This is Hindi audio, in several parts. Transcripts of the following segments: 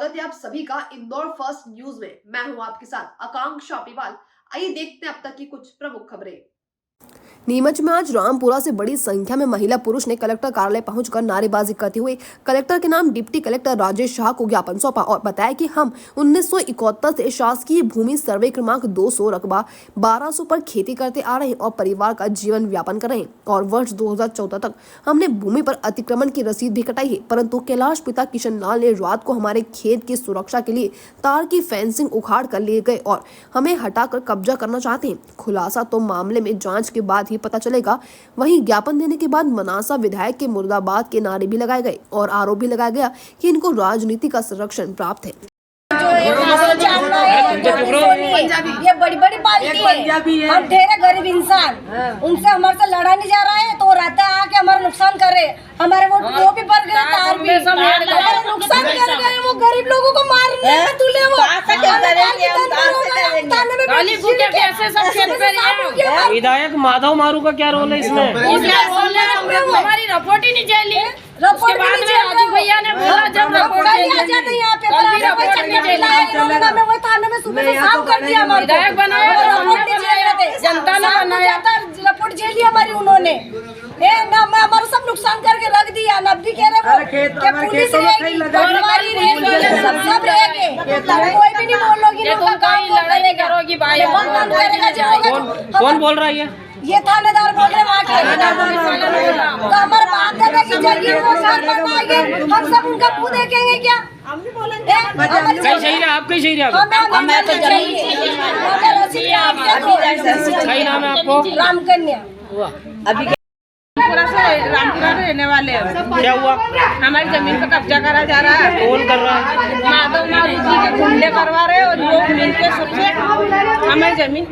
स्वागत है आप सभी का इंदौर फर्स्ट न्यूज में। मैं हूं आपके साथ आकांक्षा पिवाल। आइए देखते हैं अब तक की कुछ प्रमुख खबरें। नीमच में आज रामपुरा से बड़ी संख्या में महिला पुरुष ने कलेक्टर कार्यालय पहुंचकर नारेबाजी करते हुए कलेक्टर के नाम डिप्टी कलेक्टर राजेश शाह को ज्ञापन सौंपा और बताया कि हम 1971 से शासकीय भूमि सर्वे क्रमांक 200 रकबा 1200 पर खेती करते आ रहे हैं और परिवार का जीवन व्यापन कर रहे हैं और वर्ष 2014 तक हमने भूमि पर अतिक्रमण की रसीद भी कटाई है, परंतु कैलाश पिता किशन लाल ने रात को हमारे खेत की सुरक्षा के लिए तार की फेंसिंग उखाड़ कर ले गए और हमें हटाकर कब्जा करना चाहते हैं। खुलासा तो मामले में जांच के बाद ही पता चलेगा। वहीं ज्ञापन देने के बाद मनासा विधायक के मुर्दाबाद के नारे भी लगाए गए और आरोप भी लगाया गया कि इनको राजनीति का संरक्षण प्राप्त है। ये बड़ी बड़ी बाल्टी है, हम ठहरे गरीब इंसान, उनसे हमारे से लड़ा नहीं जा रहा है तो रहता है आके हमारा नुकसान कर रहे, हमारे वो भी पर गए, तार भी हमारा नुकसान कर गए, वो गरीब लोगों को मार रहे हैं, तुले वो विधायक माधव मारू का क्या रोल है इसमें? हमारी रिपोर्ट ही नहीं चली। रिपोर्ट राजू भैया ने बोला जब रिपोर्ट आ जाते यहाँ पे हमें वो थाने में सुबह से शाम कर दिया, विधायक बनाया, जनता ने बनाया, रिपोर्ट झेल ली हमारी उन्होंने। हमारा सब नुकसान करके रख दिया। अब भी कह रहे पुलिस रहेगी, पटवारी रहेगी, सब रहेंगे, कोई भी नहीं बोलोगी, लड़ाई करोगी भाई। कौन बोल रहा है ये थानेदार बोल रहे वहाँ के, तो हमारे बाप दादा की जागीर वो घर बनवाएंगे, हम सब उनका मुँह देखेंगे क्या? कहीं सही रहा, आप कहीं सही रहा, सही नाम है आपको? रामकन्या। अभी रामपुरा रहने वाले हैं। क्या हुआ? हमारी जमीन पर कब्जा करा जा रहा है। कौन कर रहा है? माधव मारू जी के गुंडे करवा रहे और लोग मिलके सोचे हमारी जमीन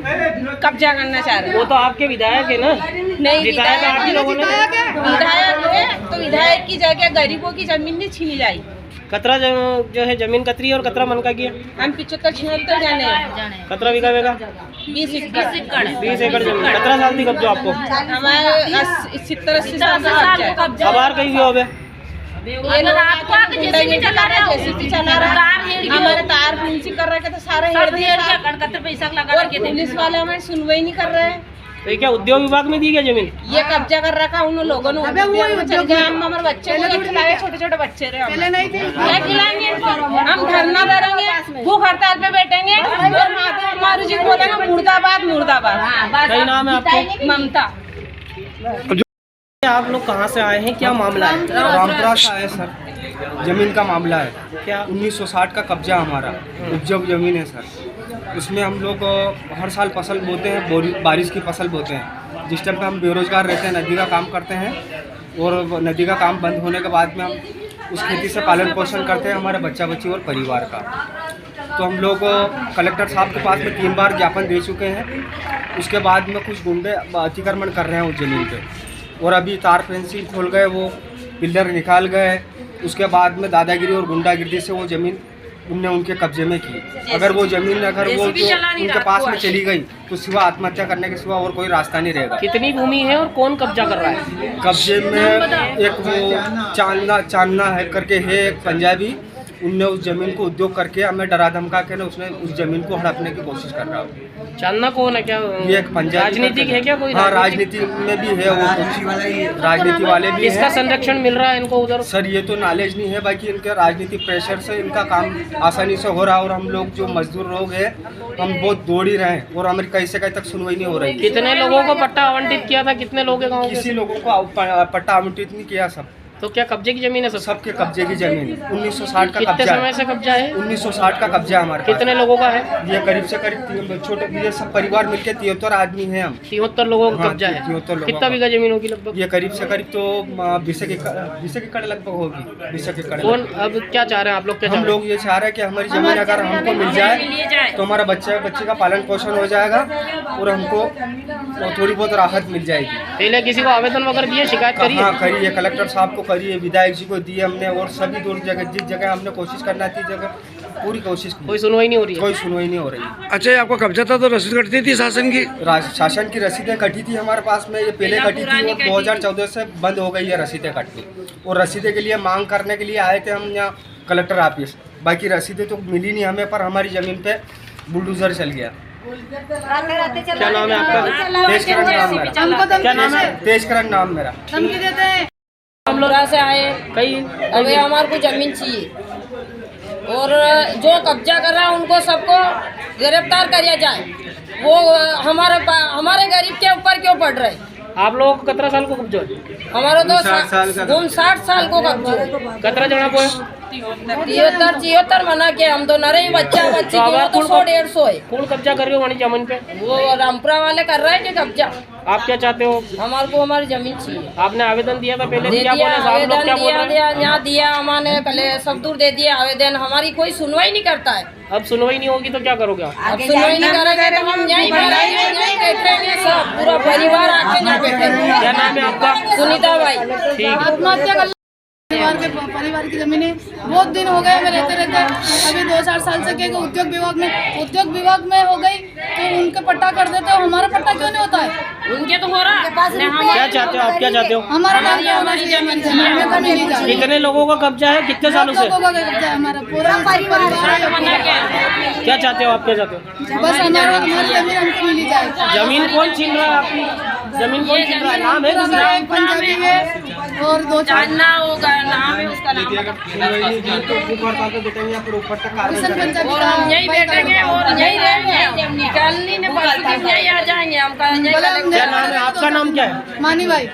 कब्जा करना चाह रहे हैं। वो तो आपके विधायक है ना? नहीं, विधायक आप ही लोगों ने। विधायक है तो विधायक की जगह गरीबों की जमीन नहीं छीनी जाए। कतरा जो है जमीन कतरी और कतरा मन का किया? हम 75-76 जाने हैं। कतरा बीघा बेगा? 20 एकड़। 20 एकड़ जमीन। कतरा साल थी कब्जा आपको? हमारे 70-80 साल से कब्जा। अब कहीं भी हो गए ये लोग चला रहा है, हमारे तार फेंसिंग कर रहे थे, सारे पैसा लगा, पुलिस वाले हमारी सुनवाई नहीं कर रहे हैं। तो ये क्या उद्योग विभाग में दी गया जमीन? ये कब्जा कर रखा उन लोगों ने। हम हमारे बच्चे को खिलाए, छोटे छोटे बच्चे रहे, क्या खिलाएंगे इनको? हम धरना करेंगे, भूख हड़ताल पे बैठेंगे और माधव मारू जी बोलेंगे मुर्दाबाद मुर्दाबाद। सही नाम है आपको? ममता। आप लोग कहाँ से आए हैं, क्या मामला है? रामपुरा से आए सर, जमीन का मामला है। क्या? 1960 का कब्जा हमारा उपजाऊ जमीन है सर। उसमें हम लोग हर साल फसल बोते हैं, बारिश की फसल बोते हैं। जिस टाइम पे हम बेरोजगार रहते हैं, नदी का काम करते हैं और नदी का काम बंद होने के बाद में हम उस खेती से पालन पोषण करते हैं, हमारे बच्चा बच्ची और परिवार का। तो हम लोग कलेक्टर साहब के पास में 3 बार ज्ञापन दे चुके हैं। उसके बाद में कुछ गुंडे अतिक्रमण कर रहे हैं उस जमीन पे और अभी तार फेंसिंग खोल गए, वो पिलर निकाल गए। उसके बाद में दादागिरी और गुंडागिरी से वो ज़मीन उनने उनके कब्जे में की। अगर वो ज़मीन अगर वो उनके पास में चली गई तो सिवा आत्महत्या करने के सिवा और कोई रास्ता नहीं रहेगा। कितनी भूमि है और कौन कब्जा कर रहा है? कब्जे में एक वो चांदना है करके है, एक पंजाबी, उनने उस जमीन को उद्योग करके हमें डरा धमका के ना उसने उस जमीन को हड़पने की कोशिश कर रहा है। चांदना कौन है? क्या ये एक पंजाबी राजनीतिक है क्या कोई? हाँ, राजनीति में भी है वो, राजनीति वाले भी इसका हैं। संरक्षण मिल रहा है इनको उधर? सर ये तो नॉलेज नहीं है, बाकी इनके राजनीतिक प्रेशर से इनका काम आसानी से हो रहा है और हम लोग जो मजदूर लोग हैं हम बहुत दौड़ ही रहे हैं और हमारी कहीं से कहीं तक सुनवाई नहीं हो रही। कितने लोगों को पट्टा आवंटित किया था? कितने लोग हैं गाँव के? किसी लोगों को पट्टा आवंटित नहीं किया। सब तो क्या कब्जे की जमीन है? सबके कब्जे की जमीन 1960 का कितने कब्जा समय है। से कब्जा है? 1960 का कब्जा है हमारे पास। कितने लोगों का है? ये करीब से करीब छोटे ये सब परिवार मिलके 73 आदमी हैं हम। 73 लोगों का हाँ, कब्जा है। 73 लोगों कितना का। बीघा जमीन होगी लगभग? ये करीब से करीब तो 20 एकड़ लगभग होगी। 20 एकड़। कौन अब क्या चाह रहे हैं आप लोग? क्या हम लोग ये चाह रहे हैं कि हमारी जमीन अगर हमको मिल जाए तो हमारा बच्चे का पालन पोषण हो जाएगा और हमको थोड़ी बहुत राहत मिल जाएगी। पहले किसी को आवेदन वगैरह दिए, शिकायत करी? हाँ करी है, कलेक्टर साहब को करी है, विधायक जी को दिए हमने और सभी दूर जगह जिस जगह हमने कोशिश करना थी जगह पूरी कोशिश की, कोई सुनवाई नहीं हो रही है? कोई सुनवाई नहीं हो रही। अच्छा, ये आपका कब्जा था तो रसीद कटती थी शासन की? शासन की रसीदें कटी थी हमारे पास में, ये पहले कटी थी और 2014 से बंद हो गई है रसीदें कटनी। और रसीदें के लिए मांग करने के लिए आए थे हम यहाँ कलेक्टर ऑफिस, बाकी रसीदें तो मिली नहीं हमें, पर हमारी ज़मीन पे बुलडोजर चल गया। क्या नाम है आपका? तेजकरण नाम मेरा। क्या नाम है? तेजकरण नाम मेरा। हम लोग से आए कहीं अभी हमारे को जमीन चाहिए और जो कब्जा कर रहा है उनको सबको गिरफ्तार किया जाए। वो हमारे गरीब के ऊपर क्यों पड़ रहे? आप लोगों को 17 साल को कब्जा है? हमारा तो 60 साल को कब्जा है। 17 जना को है? 73 मना के हम तो नरे बच्चा बच्ची तो की वो तो 100-150 है। कौन कब्जा कर रहे हो हमारी जमीन पे? वो रामपुरा वाले कर रहे हैं कि कब्जा। आप क्या चाहते हो? हमारे को हमारी जमीन चाहिए। आपने आवेदन दिया था पहले? दे क्या दिया, बोले साहब लोग? क्या बोल रहे हैं? यहाँ दिया हमने पहले सब दूर दे दिया आवेदन, हमारी कोई सुनवाई नहीं करता है। अब सुनवाई नहीं होगी तो क्या करोगे आप? अब सुनवाई नहीं करेंगे तो हम यहीं बैठेंगे, यहीं बैठेंगे सब पूरा परिवार आके यहाँ बैठेंगे। क्या नाम है आपका? सुनीता भाई। ठीक है। आत्महत्या कर परिवार की जमीनें बहुत दिन हो गए हमें रहते अभी 2-4 साल से के उद्योग विभाग में हो गई तो उनके पट्टा कर देते हो, हमारा पट्टा क्यों नहीं होता है? उनके तो हो रहा है। क्या चाहते हो आप? क्या चाहते हो? हमारा नाम क्या होना चाहिए? हमारी जमीन हमें तो मिली जाए। कितने लोगों का कब्जा है? कितने सालों से? लोगों का कब्जा है, हमारा पूरा परिवार है। क्या चाहते हो आप? क्या चाहते हो? बस हमारी जमीन हमको मिली जाए। जमीन कौन छीन रहा है आपकी? जमीन कौन छीन रहा है? नाम है किसी का? एक पंजाबी है और 2-4 जानना होगा, नाम है उसका नाम। पंजाबी और हम यहीं बैठेंगे और यहीं रहेंगे, निकालनी ने परसों दिन यहीं आ जाएंगे। हम क्या नाम है? आपका नाम क्या है? मानी भाई।